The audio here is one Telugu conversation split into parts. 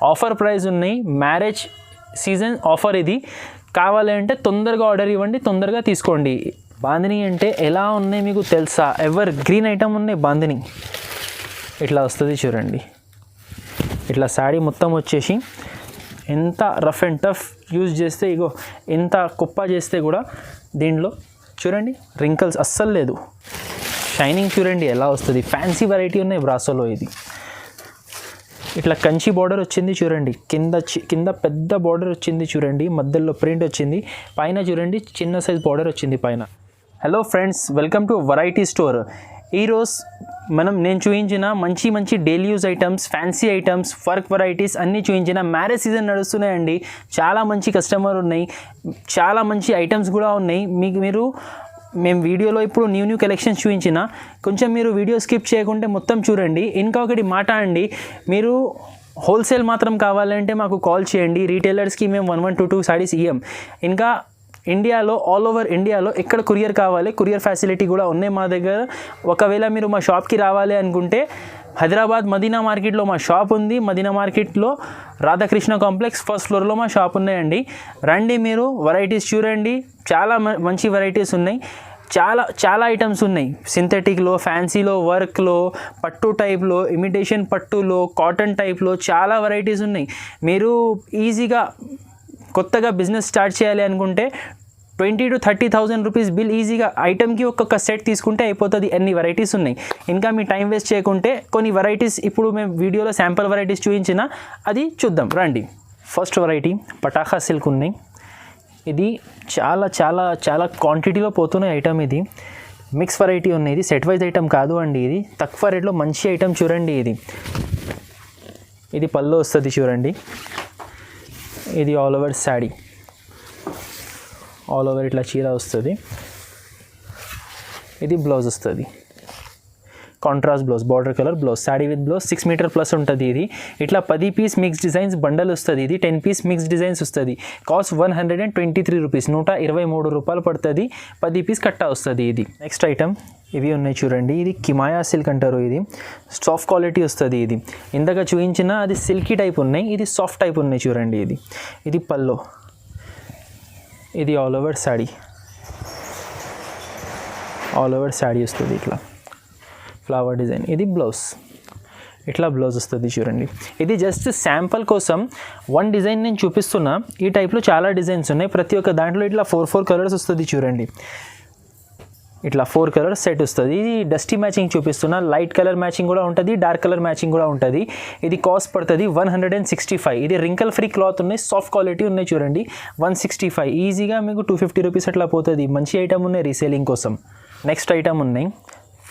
ఆఫర్ ప్రైస్ ఉన్నాయి, మ్యారేజ్ సీజన్ ఆఫర్ ఇది. కావాలంటే తొందరగా ఆర్డర్ ఇవ్వండి, తొందరగా తీసుకోండి. బాందిని అంటే ఎలా ఉన్నాయి మీకు తెలుసా? ఎవర్ గ్రీన్ ఐటమ్ ఉన్నాయి బాందిని. ఇట్లా వస్తుంది చూడండి. ఇట్లా శారీ మొత్తం వచ్చేసి ఎంత రఫ్ అండ్ టఫ్ యూజ్ చేస్తే, ఇగో ఎంత కుప్ప చేస్తే కూడా దీంట్లో చూడండి రింకల్స్ అస్సలు లేదు. షైనింగ్ చూడండి ఎలా వస్తుంది. ఫ్యాన్సీ వెరైటీ ఉన్నాయి బ్రాసోలో. ఇది ఇట్లా కంచి బార్డర్ వచ్చింది చూడండి. కింద పెద్ద బార్డర్ వచ్చింది చూడండి. మధ్యలో ప్రింట్ వచ్చింది. పైన చూడండి చిన్న సైజ్ బార్డర్ వచ్చింది పైన. Hello friends, welcome to variety store. ఈరోజు నేను చూపించిన మంచి daily use items, fancy items, work varieties అన్నీ చూపించిన. మ్యారేజ్ సీజన్ నడుస్తున్నాయండి. చాలా మంచి కస్టమర్ ఉన్నాయి, చాలా మంచి ఐటమ్స్ కూడా ఉన్నాయి. మేము వీడియోలో ఇప్పుడు న్యూ కలెక్షన్స్ చూపించిన. కొంచెం మీరు వీడియో స్కిప్ చేయకుంటే మొత్తం చూడండి. ఇంకా ఒకటి మాట అండి, మీరు హోల్సేల్ మాత్రం కావాలంటే మాకు కాల్ చేయండి. రీటైలర్స్కి మేము 1122 సారీస్ ఇయ్యం. ఇంకా ఇండియాలో ఆల్ ఓవర్ ఇండియాలో ఎక్కడ కొరియర్ కావాలి, కొరియర్ ఫెసిలిటీ కూడా ఉన్నాయి మా దగ్గర. ఒకవేళ మీరు మా షాప్కి రావాలి అనుకుంటే హైదరాబాద్ మదీనా మార్కెట్లో మా షాప్ ఉంది. మదీనా మార్కెట్లో రాధాకృష్ణ కాంప్లెక్స్ ఫస్ట్ ఫ్లోర్లో మా షాప్ ఉన్నాయండి. రండి, మీరు వెరైటీస్ చూడండి. చాలా మంచి వెరైటీస్ ఉన్నాయి. చాలా ఐటమ్స్ ఉన్నాయి. సింథటిక్లో, ఫ్యాన్సీలో, వర్క్లో, పట్టు టైప్లో, ఇమిటేషన్ పట్టులో, కాటన్ టైప్లో చాలా వెరైటీస్ ఉన్నాయి. మీరు ఈజీగా కొత్తగా బిజినెస్ స్టార్ట్ చేయాలి అనుకుంటే 20,000 to 30,000 రూపీస్ బిల్ ఈజీగా ఐటమ్కి ఒక్కొక్క సెట్ తీసుకుంటే అయిపోతుంది. అన్ని వెరైటీస్ ఉన్నాయి. ఇంకా మీ టైం వేస్ట్ చేయకుంటే కొన్ని వెరైటీస్ ఇప్పుడు మేము వీడియోలో శాంపుల్ వెరైటీస్ చూపించిన, అది చూద్దాం రండి. ఫస్ట్ వెరైటీ పటాఖా సిల్క్ ఉన్నాయి. ఇది చాలా క్వాంటిటీలో పోతున్న ఐటమ్. ఇది మిక్స్ వెరైటీ ఉన్నాయి. ఇది సెట్ వైజ్ ఐటమ్ కాదు అండి. ఇది తక్కువ రేట్లో మంచి ఐటమ్ చూడండి. ఇది పళ్ళు వస్తుంది చూడండి. ఇది all over sari, all over ఇట్లా చీర వస్తుంది. ఇది బ్లౌజ్ వస్తుంది, contrast blouse, border colour blouse, sari with blouse. 6 meter plus ఉంటుంది. ఇది ఇట్లా 10 పీస్ మిక్స్ డిజైన్స్ బండల్ వస్తుంది. ఇది 10 పీస్ మిక్స్ డిజైన్స్ వస్తుంది. కాస్ట్ 123 రూపీస్, 123 రూపాయలు పడుతుంది. 10 పీస్ కట్ట వస్తుంది. ఇది నెక్స్ట్ ఐటమ్ ఇవి ఉన్నాయి చూడండి. ఇది కిమాయా సిల్క్ అంటారు. ఇది సాఫ్ట్ క్వాలిటీ వస్తుంది. ఇది ఇందాక చూపించిన అది సిల్కీ టైప్ ఉన్నాయి, ఇది సాఫ్ట్ టైప్ ఉన్నాయి చూడండి. ఇది పల్లో, ఇది all over sari, all over sari వస్తుంది. ఇట్లా ఫ్లవర్ డిజైన్. ఇది బ్లౌజ్, ఇట్లా బ్లౌజ్ వస్తుంది చూడండి. ఇది జస్ట్ శాంపుల్ కోసం వన్ డిజైన్ నేను చూపిస్తున్నా. ఈ టైప్లో చాలా డిజైన్స్ ఉన్నాయి. ప్రతి ఒక్క దాంట్లో ఇట్లా 4 కలర్స్ వస్తుంది చూడండి. ఇట్లా 4 కలర్స్ సెట్ వస్తుంది. ఇది డస్టీ మ్యాచింగ్ చూపిస్తున్నా. లైట్ కలర్ మ్యాచింగ్ కూడా ఉంటుంది, డార్క్ కలర్ మ్యాచింగ్ కూడా ఉంటుంది. ఇది కాస్ట్ పడుతుంది 165. ఇది రింకల్ ఫ్రీ క్లాత్ ఉన్నాయి, సాఫ్ట్ క్వాలిటీ ఉన్నాయి చూడండి. 165 ఈజీగా మీకు 250 రూపీస్ అట్లా పోతుంది. మంచి ఐటమ్ ఉన్నాయి రీసేలింగ్ కోసం. నెక్స్ట్ ఐటమ్ ఉన్నాయి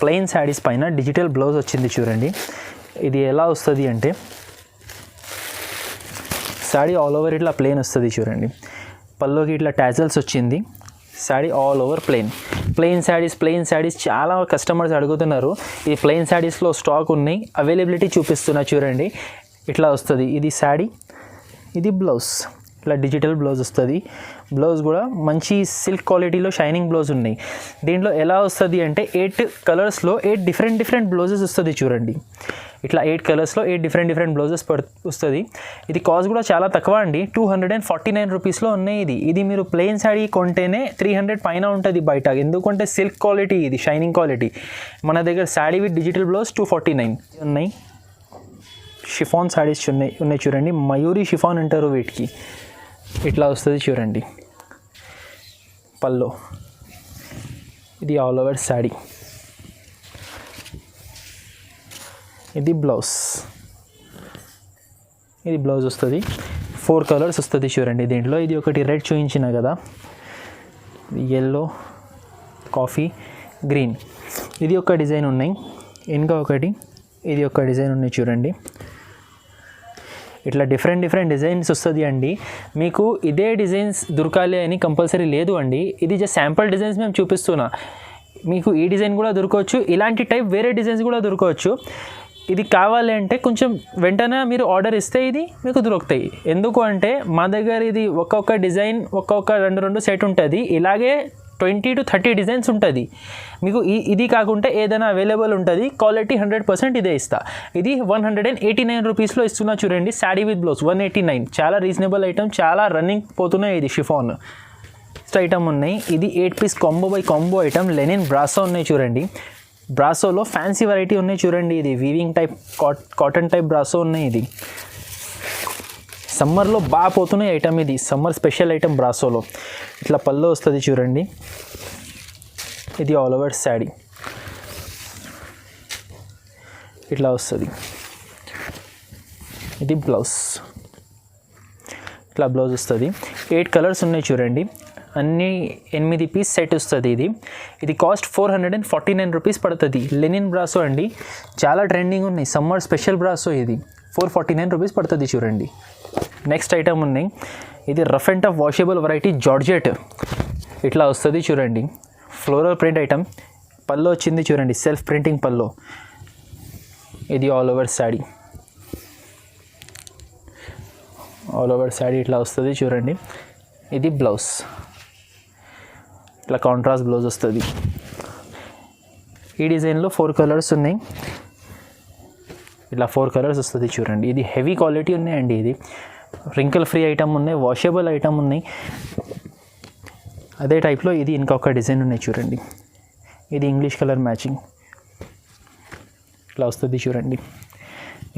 ప్లెయిన్ శారీస్ పైన డిజిటల్ బ్లౌజ్ వచ్చింది చూడండి. ఇది ఎలా వస్తుంది అంటే శారీ ఆల్ ఓవర్ ఇట్లా ప్లెయిన్ వస్తుంది చూడండి. పల్లోకి ఇట్లా టాజల్స్ వచ్చింది. Sari all over plain saris చాలా కస్టమర్స్ అడుగుతున్నారు. ఈ ప్లెయిన్ శారీస్లో స్టాక్ ఉన్నాయి, అవైలబిలిటీ చూపిస్తున్నా చూడండి. ఇట్లా వస్తుంది. ఇది శారీ, ఇది బ్లౌజ్. ఇట్లా డిజిటల్ బ్లౌజ్ వస్తుంది. బ్లౌజ్ కూడా మంచి సిల్క్ క్వాలిటీలో షైనింగ్ బ్లౌజ్ ఉన్నాయి. దీంట్లో ఎలా వస్తుంది అంటే 8 కలర్స్లో 8 డిఫరెంట్ బ్లౌజెస్ వస్తుంది చూడండి. ఇట్లా 8 కలర్స్లో 8 డిఫరెంట్ బ్లౌజెస్ వస్తుంది. ఇది కాస్ట్ కూడా చాలా తక్కువ అండి, 249 రూపీస్లో ఉన్నాయి. ఇది మీరు ప్లెయిన్ శారీ కొంటేనే 300 పైన ఉంటుంది బయట. ఎందుకంటే సిల్క్ క్వాలిటీ, ఇది షైనింగ్ క్వాలిటీ. మన దగ్గర శారీ విత్ డిజిటల్ బ్లౌజ్ 249 ఉన్నాయి. షిఫాన్ శారీస్ ఉన్నాయి చూడండి. మయూరి షిఫాన్ అంటారు వీటికి. ఇట్లా వస్తుంది చూడండి పల్లో. ఇది ఆల్ ఓవర్ శారీ, ఇది బ్లౌజ్. ఇది బ్లౌజ్ వస్తుంది. 4 కలర్స్ వస్తుంది చూడండి దీంట్లో. ఇది ఒకటి రెడ్ చూపించిన కదా, ఎల్లో, కాఫీ, గ్రీన్. ఇది ఒక డిజైన్ ఉన్నాయి. ఇంకా ఒకటి ఇది ఒక డిజైన్ ఉన్నాయి చూడండి. ఇట్లా డిఫరెంట్ డిజైన్స్ వస్తుంది అండి. మీకు ఇదే డిజైన్స్ దొరకాలి అని కంపల్సరీ లేదు అండి. ఇది జస్ట్ శాంపుల్ డిజైన్స్ మేము చూపిస్తున్నా. మీకు ఈ డిజైన్ కూడా దొరకవచ్చు, ఇలాంటి టైప్ వేరే డిజైన్స్ కూడా దొరకవచ్చు. ఇది కావాలి అంటే కొంచెం వెంటనే మీరు ఆర్డర్ ఇస్తే ఇది మీకు దొరుకుతాయి. ఎందుకు అంటే మా దగ్గర ఇది ఒక్కొక్క డిజైన్ ఒక్కొక్క 2 సెట్ ఉంటుంది. ఇలాగే 20 to 30 డిజైన్స్ ఉంటుంది మీకు. ఇది కాకుండా ఏదైనా అవైలబుల్ ఉంటుంది. క్వాలిటీ 100% ఇదే ఇస్తా. ఇది 189 రూపీస్లో ఇస్తున్నా చూడండి. Sari with blouse 189. చాలా రీజనబుల్ ఐటమ్, చాలా రన్నింగ్ పోతున్నాయి. ఇది షిఫాన్ ఐటమ్ ఉన్నాయి. ఇది 8 piece combo by combo item. Linen బ్రాసో ఉన్నాయి చూడండి. బ్రాసోలో ఫ్యాన్సీ వెరైటీ ఉన్నాయి చూడండి. ఇది వీవింగ్ టైప్ కాటన్ టైప్ బ్రాసో ఉన్నాయి. ఇది సమ్మర్లో బాగా పోతున్నాయి ఐటమ్. ఇది సమ్మర్ స్పెషల్ ఐటమ్ బ్రాసోలో. ఇట్లా పళ్ళు వస్తుంది చూడండి. ఇది ఆల్ ఓవర్ శాడీ ఇట్లా వస్తుంది. ఇది బ్లౌజ్, ఇట్లా బ్లౌజ్ వస్తుంది. 8 కలర్స్ ఉన్నాయి చూడండి. అన్నీ 8 పీస్ సెట్ వస్తుంది. ఇది కాస్ట్ 449 రూపీస్ పడుతుంది. లెనిన్ బ్రాసో అండి, చాలా ట్రెండింగ్ ఉన్నాయి. Summer special brasso. ఇది 449 రూపీస్ పడుతుంది చూడండి. నెక్స్ట్ ఐటమ్ ఉన్నాయి. ఇది rough and tough washable variety georgette ఇట్లా వస్తుంది చూడండి. Floral print item. పల్లో వచ్చింది చూడండి, సెల్ఫ్ ప్రింటింగ్ పల్లో. ఇది all over sari, all over sari ఇట్లా వస్తుంది చూడండి. ఇది బ్లౌజ్, ఇట్లా కాంట్రాస్ట్ బ్లౌజ్ వస్తుంది. ఈ డిజైన్లో 4 కలర్స్ ఉన్నాయి. ఇట్లా 4 కలర్స్ వస్తుంది చూడండి. ఇది హెవీ క్వాలిటీ ఉన్నాయండి. ఇది రింకిల్ ఫ్రీ ఐటమ్ ఉన్నాయి, వాషబుల్ ఐటమ్ ఉన్నాయి. అదే టైప్లో ఇది ఇంకొక డిజైన్ ఉన్నాయి చూడండి. ఇది ఇంగ్లీష్ కలర్ మ్యాచింగ్ ఇట్లా వస్తుంది చూడండి.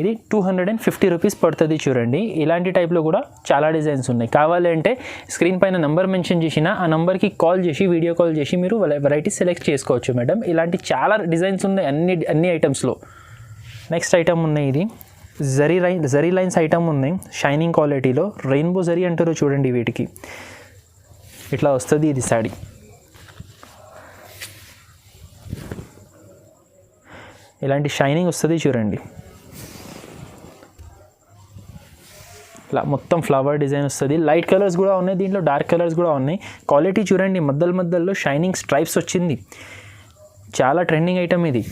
ఇది 250 రూపీస్ పడుతుంది చూడండి. ఇలాంటి టైప్లో కూడా చాలా డిజైన్స్ ఉన్నాయి. కావాలంటే స్క్రీన్ పైన నెంబర్ మెన్షన్ చేసిన ఆ నెంబర్కి కాల్ చేసి, వీడియో కాల్ చేసి మీరు వెరైటీ సెలెక్ట్ చేసుకోవచ్చు మేడం. ఇలాంటి చాలా డిజైన్స్ ఉన్నాయి అన్ని ఐటమ్స్లో. నెక్స్ట్ ఐటమ్ ఉన్నాయి. ఇది జరీ లైన్స్ ఐటమ్ ఉన్నాయి. షైనింగ్ క్వాలిటీలో రెయిన్బో జరీ అంటారు చూడండి. వీటికి ఇట్లా వస్తుంది. ఇది శాడీ, ఇలాంటి షైనింగ్ వస్తుంది చూడండి. ఇట్లా మొత్తం ఫ్లవర్ డిజైన్ వస్తుంది. లైట్ కలర్స్ కూడా ఉన్నాయి దీంట్లో, డార్క్ కలర్స్ కూడా ఉన్నాయి. క్వాలిటీ చూడండి. మధ్యలో షైనింగ్ స్ట్రైప్స్ వచ్చింది. చాలా ట్రెండింగ్ ఐటమ్ ఇది.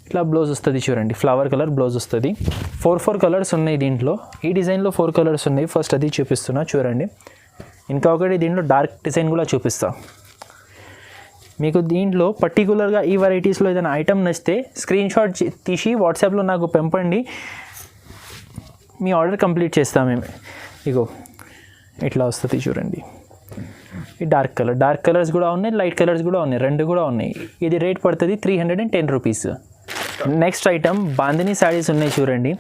ఇట్లా బ్లౌజ్ వస్తుంది చూడండి. ఫ్లవర్ కలర్ బ్లౌజ్ వస్తుంది. 4 కలర్స్ ఉన్నాయి దీంట్లో. ఈ డిజైన్లో 4 కలర్స్ ఉన్నాయి. ఫస్ట్ అది చూపిస్తున్నా చూడండి. ఇంకొకటి దీంట్లో డార్క్ డిజైన్ కూడా చూపిస్తా మీకు. దీంట్లో పర్టికులర్గా ఈ వెరైటీస్లో ఏదైనా ఐటమ్ నచ్చితే స్క్రీన్ షాట్ తీసి వాట్సాప్లో నాకు పంపండి. మీ ఆర్డర్ కంప్లీట్ చేస్తాం మేము. ఇగో ఇట్లా వస్తుంది చూడండి. ఈ డార్క్ కలర్స్ కూడా ఉన్నాయి, లైట్ కలర్స్ కూడా ఉన్నాయి, 2 కూడా ఉన్నాయి. ఇది రేట్ పడుతుంది 310 rupees. Next item bandhani saris ఉన్నాయి చూడండి.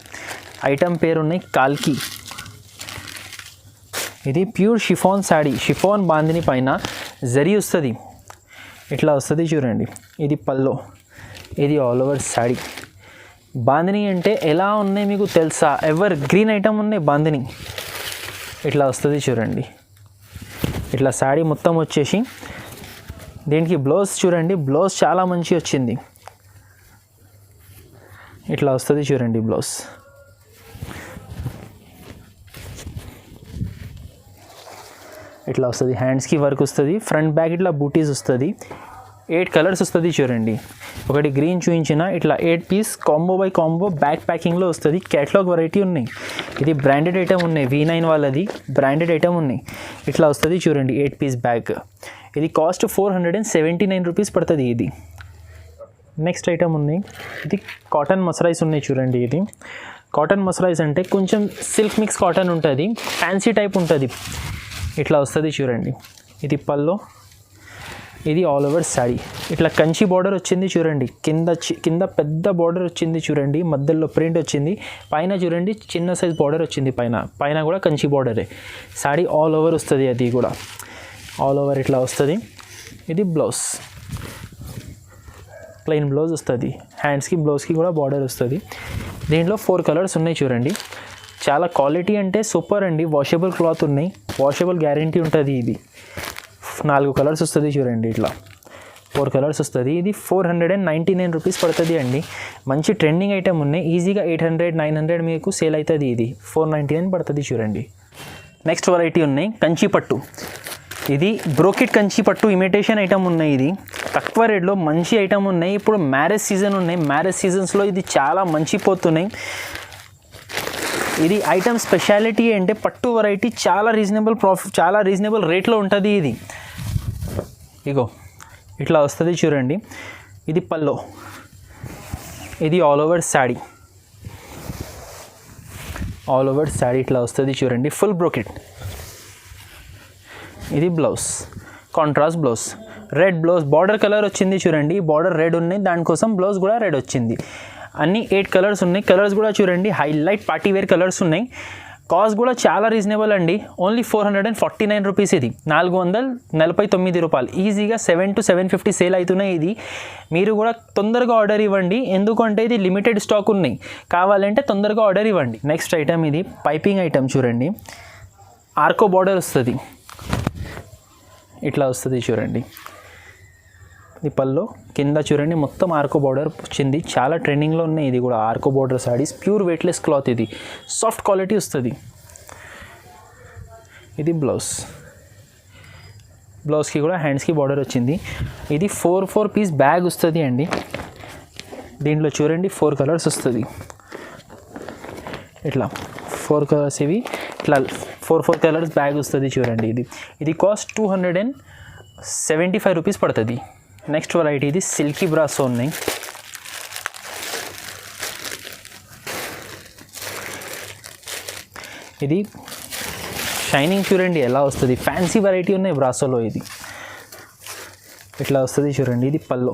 ఐటమ్ పేరు ఉన్నాయి కాల్కి. ఇది pure chiffon sari. Chiffon bandhani పైన జరీ వస్తుంది. ఇట్లా వస్తుంది చూడండి. ఇది పల్లో, ఇది ఆల్ ఓవర్ శారీ. బాందినీ అంటే ఎలా ఉన్నాయి మీకు తెలుసా? ఎవర్ గ్రీన్ ఐటమ్ ఉన్నాయి బాందినీ. ఇట్లా వస్తుంది చూడండి. ఇట్లా శారీ మొత్తం వచ్చేసి దీనికి బ్లౌజ్ చూడండి. బ్లౌజ్ చాలా మంచి వచ్చింది. ఇట్లా వస్తుంది చూడండి బ్లౌజ్. ఇట్లా వస్తుంది. హ్యాండ్స్కి వర్క్ వస్తుంది. ఫ్రంట్ బ్యాక్ ఇట్లా బూటీస్ వస్తుంది. 8 కలర్స్ వస్తుంది చూడండి. ఒకటి గ్రీన్ చూపించిన. ఇట్లా 8 piece combo by combo back ప్యాకింగ్లో వస్తుంది. క్యాటలాగ్ వెరైటీ ఉన్నాయి. ఇది బ్రాండెడ్ ఐటమ్ ఉన్నాయి. V9 వాళ్ళది బ్రాండెడ్ ఐటమ్ ఉన్నాయి. ఇట్లా వస్తుంది చూడండి. 8 పీస్ బ్యాగ్. ఇది కాస్ట్ 479 రూపీస్ పడుతుంది. ఇది నెక్స్ట్ ఐటమ్ ఉన్నాయి. ఇది కాటన్ మసరైజ్ ఉన్నాయి చూడండి. ఇది కాటన్ మసరైజ్ అంటే కొంచెం సిల్క్ మిక్స్ కాటన్ ఉంటుంది. ఫ్యాన్సీ టైప్ ఉంటుంది. ఇట్లా వస్తుంది చూడండి. ఇది పల్లో, ఇది ఆల్ ఓవర్ శారీ. ఇట్లా కంచి బార్డర్ వచ్చింది చూడండి. కింద పెద్ద బార్డర్ వచ్చింది చూడండి. మధ్యలో ప్రింట్ వచ్చింది. పైన చూడండి చిన్న సైజ్ బార్డర్ వచ్చింది. పైన కూడా కంచి బార్డరే. శారీ ఆల్ ఓవర్ వస్తుంది. అది కూడా ఆల్ ఓవర్ ఇట్లా వస్తుంది. ఇది బ్లౌజ్, ప్లెయిన్ బ్లౌజ్ వస్తుంది. హ్యాండ్స్కి బ్లౌజ్కి కూడా బార్డర్ వస్తుంది. దీంట్లో 4 కలర్స్ ఉన్నాయి చూడండి. చాలా క్వాలిటీ అంటే సూపర్ అండి. వాషబుల్ క్లాత్ ఉన్నాయి. వాషబుల్ గ్యారంటీ ఉంటుంది. ఇది 4 కలర్స్ వస్తుంది చూడండి. ఇట్లా 4 కలర్స్ వస్తుంది. ఇది 499 రూపీస్ పడుతుంది అండి. మంచి ట్రెండింగ్ ఐటమ్ ఉన్నాయి. ఈజీగా 800-900 మీకు సేల్ అవుతుంది. ఇది 499 పడుతుంది చూడండి. నెక్స్ట్ వెరైటీ ఉన్నాయి కంచి పట్టు. ఇది బ్రోకెట్ కంచి పట్టు ఇమిటేషన్ ఐటమ్ ఉన్నాయి. ఇది తక్కువ రేట్లో మంచి ఐటమ్ ఉన్నాయి. ఇప్పుడు మ్యారేజ్ సీజన్ ఉన్నాయి. మ్యారేజ్ సీజన్స్లో ఇది చాలా మంచి పోతున్నాయి. ఇది ఐటమ్ స్పెషాలిటీ అంటే పట్టు వెరైటీ చాలా రీజనబుల్ రేట్లో ఉంటుంది. ఇది ఇగో ఇట్లా వస్తుంది చూడండి. ఇది పల్లో, ఇది all over sari, all over sari ఇట్లా వస్తుంది చూడండి, ఫుల్ బ్రోకెట్. ఇది blouse, contrast blouse, red blouse, border colour వచ్చింది చూడండి, బార్డర్ రెడ్ ఉన్నాయి, దానికోసం బ్లౌజ్ కూడా రెడ్ వచ్చింది. అన్ని 8 కలర్స్ ఉన్నాయి. కలర్స్ కూడా చూడండి హైలైట్ పార్టీ వేర్ కలర్స్ ఉన్నాయి. కాస్ట్ కూడా చాలా రీజనబుల్ అండి, ఓన్లీ 449 రూపీస్. ఇది 449 రూపాయలు. ఈజీగా 7 to 750 సేల్ అవుతున్నాయి. ఇది మీరు కూడా తొందరగా ఆర్డర్ ఇవ్వండి, ఎందుకంటే ఇది లిమిటెడ్ స్టాక్ ఉన్నాయి. కావాలంటే తొందరగా ఆర్డర్ ఇవ్వండి. నెక్స్ట్ ఐటమ్ ఇది పైపింగ్ ఐటమ్ చూడండి, ఆర్కో బార్డర్ వస్తుంది, ఇట్లా వస్తుంది చూడండి. ఇది పల్లో, కింద చూడండి మొత్తం ఆర్కో బార్డర్ వచ్చింది. చాలా ట్రెండింగ్లో ఉన్నాయి ఇది కూడా ఆర్కో border saris. Pure weightless cloth, ఇది సాఫ్ట్ క్వాలిటీ వస్తుంది. ఇది బ్లౌజ్కి కూడా హ్యాండ్స్కి బార్డర్ వచ్చింది. ఇది 4 పీస్ బ్యాగ్ వస్తుంది అండి. దీంట్లో చూడండి 4 కలర్స్ వస్తుంది. ఇట్లా 4 కలర్స్, ఇవి ఇట్లా 4 కలర్స్ బ్యాగ్ వస్తుంది చూడండి. ఇది కాస్ట్ 275 రూపీస్ పడుతుంది. నెక్స్ట్ వెరైటీ ఇది సిల్కీ బ్రాసో ఉన్నాయి. ఇది షైనింగ్ చూడండి ఎలా వస్తుంది, ఫ్యాన్సీ వెరైటీ ఉన్నాయి బ్రాసోలో. ఇది ఇట్లా వస్తుంది చూడండి. ఇది పల్లో,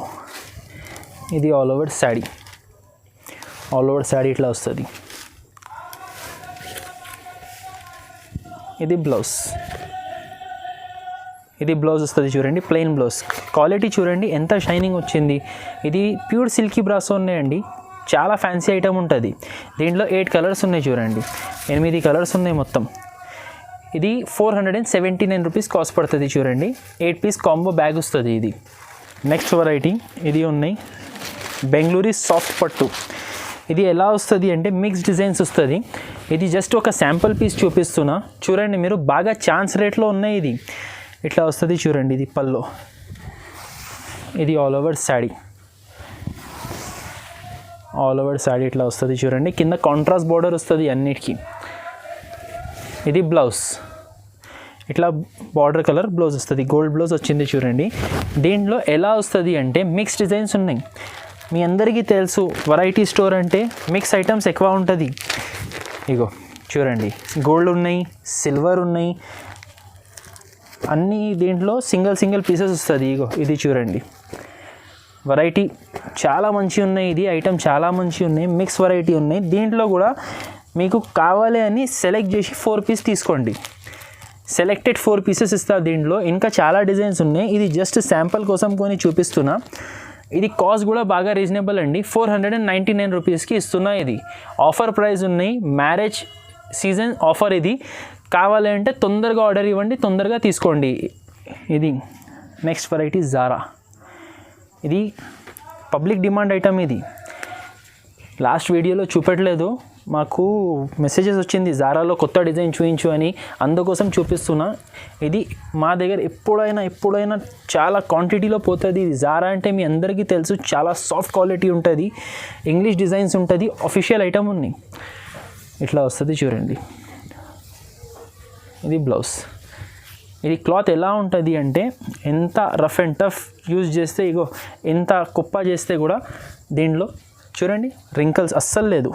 ఇది all over sari, all over sari ఇట్లా వస్తుంది. ఇది బ్లౌజ్, ఇది బ్లౌజ్ వస్తుంది చూడండి, ప్లెయిన్ బ్లౌజ్. క్వాలిటీ చూడండి ఎంత షైనింగ్ వచ్చింది. ఇది ప్యూర్ సిల్కీ బ్రాసో ఉన్నాయండి, చాలా ఫ్యాన్సీ ఐటమ్ ఉంటుంది. దీంట్లో 8 కలర్స్ ఉన్నాయి చూడండి, 8 కలర్స్ ఉన్నాయి మొత్తం. ఇది 479 రూపీస్ కాస్ట్ పడుతుంది చూడండి. 8 పీస్ కాంబో బ్యాగ్ వస్తుంది ఇది. నెక్స్ట్ వెరైటీ ఇది ఉన్నాయి బెంగళూరు సాఫ్ట్ పట్టు. ఇది ఎలా వస్తుంది అంటే మిక్స్ డిజైన్స్ వస్తుంది. ఇది జస్ట్ ఒక శాంపుల్ పీస్ చూపిస్తున్నా చూడండి మీరు, బాగా ఛాన్స్ రేట్లో ఉన్నాయి. ఇది ఇట్లా వస్తుంది చూడండి. ఇది పల్లో, ఇది all over sari, all over sari ఇట్లా వస్తుంది చూడండి. కింద కాంట్రాస్ట్ బార్డర్ వస్తుంది అన్నిటికీ. ఇది బ్లౌజ్, ఇట్లా బార్డర్ కలర్ బ్లౌజ్ వస్తుంది, గోల్డ్ బ్లౌజ్ వచ్చింది చూడండి. దీంట్లో ఎలా వస్తుంది అంటే మిక్స్ డిజైన్స్ ఉన్నాయి. మీ అందరికీ తెలుసు వెరైటీ స్టోర్ అంటే మిక్స్ ఐటమ్స్ ఎక్కువ ఉంటుంది. ఇగో చూడండి, గోల్డ్ ఉన్నాయి, సిల్వర్ ఉన్నాయి, అన్నీ దీంట్లో సింగిల్ పీసెస్ వస్తుంది. ఇగో ఇది చూడండి, వెరైటీ చాలా మంచి ఉన్నాయి. ఇది ఐటమ్ చాలా మంచి ఉన్నాయి, మిక్స్ వెరైటీ ఉన్నాయి. దీంట్లో కూడా మీకు కావాలి అని సెలెక్ట్ చేసి 4 పీస్ తీసుకోండి. సెలెక్టెడ్ 4 పీసెస్ ఇస్తారు దీంట్లో. ఇంకా చాలా డిజైన్స్ ఉన్నాయి. ఇది జస్ట్ శాంపుల్ కోసం కొని చూపిస్తున్నా. ఇది కాస్ట్ కూడా బాగా రీజనబుల్ అండి, 499 రూపీస్కి ఇస్తున్నా. ఇది ఆఫర్ ప్రైస్ ఉన్నాయి, మ్యారేజ్ సీజన్ ఆఫర్. ఇది కావాలంటే తొందరగా ఆర్డర్ ఇవ్వండి, తొందరగా తీసుకోండి. ఇది నెక్స్ట్ వెరైటీ జారా. ఇది పబ్లిక్ డిమాండ్ ఐటమ్. ఇది లాస్ట్ వీడియోలో చూపెట్టలేదు, మాకు మెసేజెస్ వచ్చింది జారాలో కొత్త డిజైన్ చూపించు అని, అందుకోసం చూపిస్తున్నా. ఇది మా దగ్గర ఎప్పుడైనా చాలా క్వాంటిటీలో పోతుంది. ఇది జారా అంటే మీ అందరికీ తెలుసు, చాలా సాఫ్ట్ క్వాలిటీ ఉంటుంది, ఇంగ్లీష్ డిజైన్స్ ఉంటుంది, అఫీషియల్ ఐటమ్ ఉన్నాయి. ఇట్లా వస్తుంది చూడండి. ఇది బ్లౌజ్. ఇది క్లాత్ ఎలా ఉంటుంది అంటే ఎంత రఫ్ అండ్ టఫ్ యూజ్ చేస్తే, ఇగో ఎంత కుప్ప చేస్తే కూడా దీంట్లో చూడండి రింకల్స్ అస్సలు లేదు.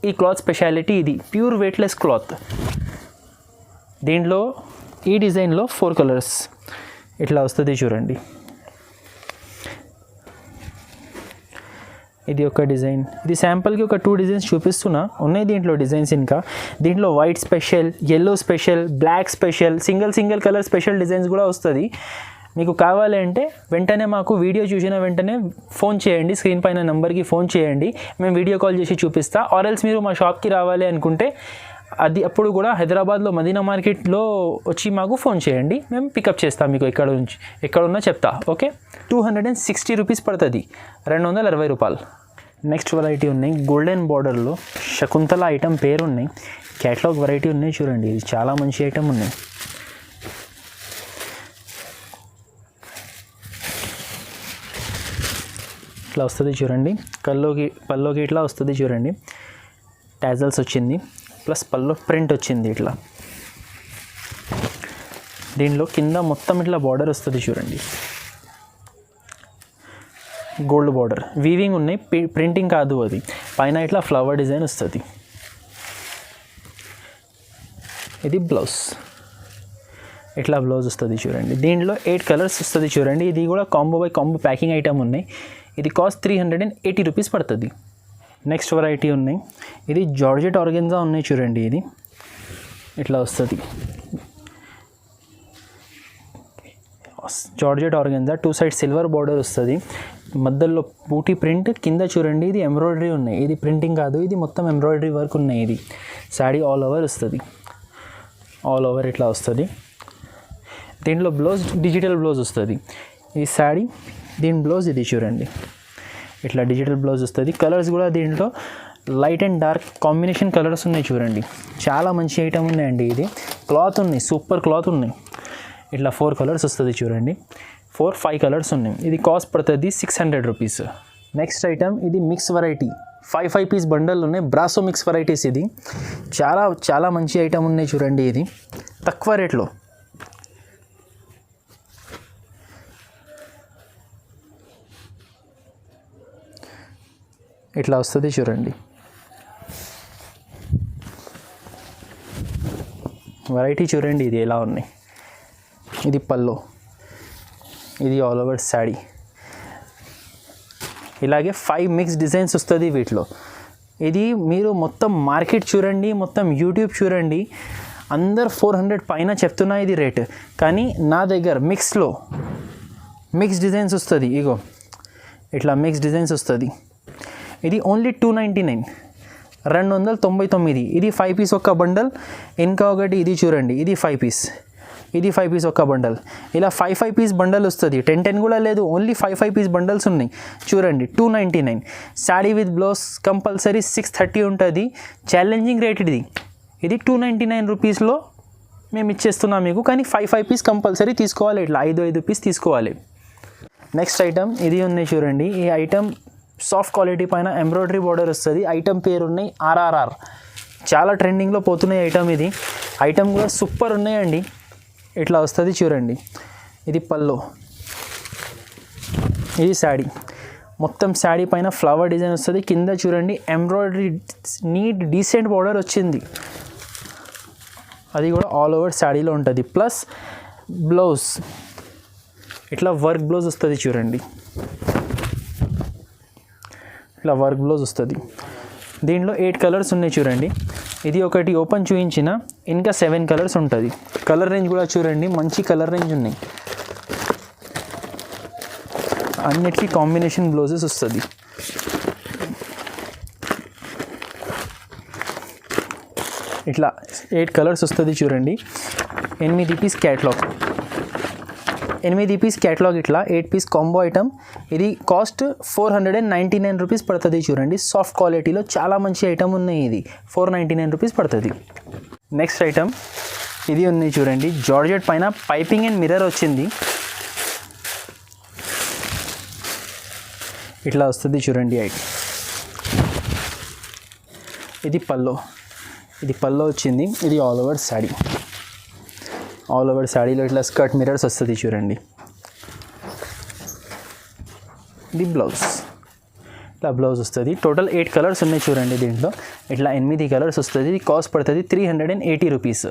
ఈ క్లాత్ స్పెషాలిటీ. ఇది ప్యూర్ వెయిట్లెస్ క్లాత్. దీంట్లో ఈ డిజైన్లో 4 కలర్స్ ఇట్లా వస్తుంది చూడండి. ఇది ఒక డిజైన్. ఇది శాంపుల్కి ఒక 2 డిజైన్స్ చూపిస్తున్నా, ఉన్నాయి దీంట్లో డిజైన్స్. ఇంకా దీంట్లో white special, yellow special, black special, single colour special designs కూడా వస్తుంది. మీకు కావాలంటే వెంటనే మాకు వీడియో చూసిన వెంటనే ఫోన్ చేయండి, స్క్రీన్ పైన నెంబర్కి ఫోన్ చేయండి, మేము వీడియో కాల్ చేసి చూపిస్తా. ఆర్ఎల్స్ మీరు మా షాప్కి రావాలి అనుకుంటే అది అప్పుడు కూడా హైదరాబాద్లో మదీనా మార్కెట్లో వచ్చి మాకు ఫోన్ చేయండి, మేము పికప్ చేస్తాం మీకు ఎక్కడున్నా చెప్తా. ఓకే, 260 రూపీస్ పడుతుంది, 260 రూపాయలు. నెక్స్ట్ వెరైటీ ఉన్నాయి గోల్డెన్ బార్డర్లో శకుంతల ఐటమ్ పేరు ఉన్నాయి, క్యాటలాగ్ వెరైటీ ఉన్నాయి చూడండి. ఇది చాలా మంచి ఐటమ్ ఉన్నాయి. ఇట్లా వస్తుంది చూడండి, పల్లోకి ఇట్లా వస్తుంది చూడండి, టాజల్స్ వచ్చింది ప్లస్ పల్లో ప్రింట్ వచ్చింది. ఇట్లా దీనిలో కింద మొత్తం ఇట్లా బార్డర్ వస్తుంది చూడండి. గోల్డ్ బార్డర్ వీవింగ్ ఉన్నాయి, ప్రింటింగ్ కాదు అది. పైన ఇట్లా ఫ్లవర్ డిజైన్ వస్తుంది. ఇది బ్లౌజ్, ఇట్లా బ్లౌజ్ వస్తుంది చూడండి. దీంట్లో 8 కలర్స్ వస్తుంది చూడండి. ఇది కూడా combo by combo packing item ఉన్నాయి. ఇది కాస్ట్ 380 రూపీస్ పడుతుంది. నెక్స్ట్ వెరైటీ ఉన్నాయి. ఇది జార్జెట్ ఆర్గెన్జా ఉన్నాయి చూడండి. ఇది ఇట్లా వస్తుంది. Georgette organza 2 side silver border వస్తుంది. మధ్యలో బూటీ ప్రింట్, కింద చూడండి ఇది ఎంబ్రాయిడరీ ఉన్నాయి. ఇది ప్రింటింగ్ కాదు, ఇది మొత్తం ఎంబ్రాయిడరీ వర్క్ ఉన్నాయి. ఇది శారీ ఆల్ ఓవర్ వస్తుంది, ఆల్ ఓవర్ ఇట్లా వస్తుంది. దీంట్లో బ్లౌజ్ డిజిటల్ బ్లౌజ్ వస్తుంది. ఈ శారీ దీని బ్లౌజ్ ఇది చూడండి, ఇట్లా డిజిటల్ బ్లౌజ్ వస్తుంది. కలర్స్ కూడా దీంట్లో light and dark combination colours ఉన్నాయి చూడండి. చాలా మంచి ఐటమ్ ఉన్నాయండి. ఇది క్లాత్ ఉన్నాయి, సూపర్ క్లాత్ ఉన్నాయి. ఇట్లా 4 కలర్స్ వస్తుంది చూడండి. 4-5 కలర్స్ ఉన్నాయి. ఇది కాస్ట్ పడుతుంది 600 రూపీస్. నెక్స్ట్ ఐటమ్ ఇది మిక్స్ వెరైటీ 5 పీస్ బండల్ ఉన్నాయి. Brasso mix varieties. ఇది చాలా చాలా మంచి ఐటమ్ ఉన్నాయి చూడండి. ఇది తక్కువ రేట్లో. ఇట్లా వస్తుంది చూడండి. వెరైటీ చూడండి ఇది ఎలా ఉన్నాయి. ఇది పల్లో, ఇది ఆల్ ఓవర్ శారీ. ఇలాగే 5 మిక్స్ డిజైన్స్ వస్తుంది వీటిలో. ఇది మీరు మొత్తం మార్కెట్ చూడండి, మొత్తం యూట్యూబ్ చూడండి, అందరు 400 పైన చెప్తున్నా ఇది రేట్. కానీ నా దగ్గర మిక్స్లో మిక్స్ డిజైన్స్ వస్తుంది. ఇగో ఇట్లా మిక్స్ డిజైన్స్ వస్తుంది. ఇది ఓన్లీ 299, 299. ఇది 5 పీస్ ఒక్క బండల్. ఇంకా ఒకటి ఇది చూడండి, ఇది 5 పీస్, ఇది 5 పీస్ ఒక్క బండల్. ఇలా 5 పీస్ బండల్ వస్తుంది. 10 కూడా లేదు, ఓన్లీ 5 పీస్ బండల్స్ ఉన్నాయి చూడండి. 299. శారీ విత్ బ్లౌజ్ కంపల్సరీ 630 ఉంటుంది. ఛాలెంజింగ్ రేట్ ఇది. ఇది 299 రూపీస్లో మేము ఇచ్చేస్తున్నాం మీకు. కానీ 5 పీస్ కంపల్సరీ తీసుకోవాలి. ఇట్లా 5 పీస్ తీసుకోవాలి. నెక్స్ట్ ఐటమ్ ఇది ఉన్నాయి చూడండి. ఈ ఐటమ్ సాఫ్ట్ క్వాలిటీ పైన ఎంబ్రాయిడరీ బార్డర్ వస్తుంది. ఐటమ్ పేరు ఉన్నాయి RRR. చాలా ట్రెండింగ్లో పోతున్నాయి ఐటమ్. ఇది ఐటమ్ కూడా సూపర్ ఉన్నాయండి. ఇట్లా వస్తుంది చూడండి. ఇది పల్లో, ఇది శారీ. మొత్తం శారీ పైన ఫ్లవర్ డిజైన్ వస్తుంది. కింద చూడండి ఎంబ్రాయిడరీ నీట్ డీసెంట్ బార్డర్ వచ్చింది. అది కూడా ఆల్ ఓవర్ శారీలో ఉంటుంది. ప్లస్ బ్లౌజ్ ఇట్లా వర్క్ బ్లౌజ్ వస్తుంది చూడండి. ఇట్లా వర్క్ బ్లౌజ్ వస్తుంది. దీంట్లో 8 కలర్స్ ఉన్నాయి చూడండి. ఇది ఒకటి ఓపెన్ చూపించిన, ఇంకా 7 కలర్స్ ఉంటుంది. కలర్ రేంజ్ కూడా చూడండి, మంచి కలర్ రేంజ్ ఉన్నాయి. అన్నిటికీ కాంబినేషన్ బ్లౌజెస్ వస్తుంది. ఇట్లా 8 కలర్స్ వస్తుంది చూడండి. 8 పీస్ క్యాటలాగ్, 8 పీస్ క్యాటలాగ్. ఇట్లా 8 పీస్ కాంబో ఐటమ్. ఇది కాస్ట్ 499 రూపీస్ పడుతుంది చూడండి. సాఫ్ట్ క్వాలిటీలో చాలా మంచి ఐటమ్ ఉన్నాయి. ఇది 499 రూపీస్ పడుతుంది. నెక్స్ట్ ఐటమ్ ఇది ఉన్నాయి చూడండి. జార్జెట్ పైన పైపింగ్ అండ్ మిర్రర్ వచ్చింది. ఇట్లా వస్తుంది చూడండి ఐటమ్. ఇది పల్లో, ఇది పల్లో వచ్చింది. ఇది all over sari, all over శారీలో ఇట్లా స్కర్ట్ మిర్రర్స్ వస్తుంది చూడండి. ఇది బ్లౌజ్, ఇట్లా బ్లౌజ్ వస్తుంది. టోటల్ 8 కలర్స్ ఉన్నాయి చూడండి. దీంట్లో ఇట్లా 8 కలర్స్ వస్తుంది. ఇది కాస్ట్ పడుతుంది 380 రూపీస్.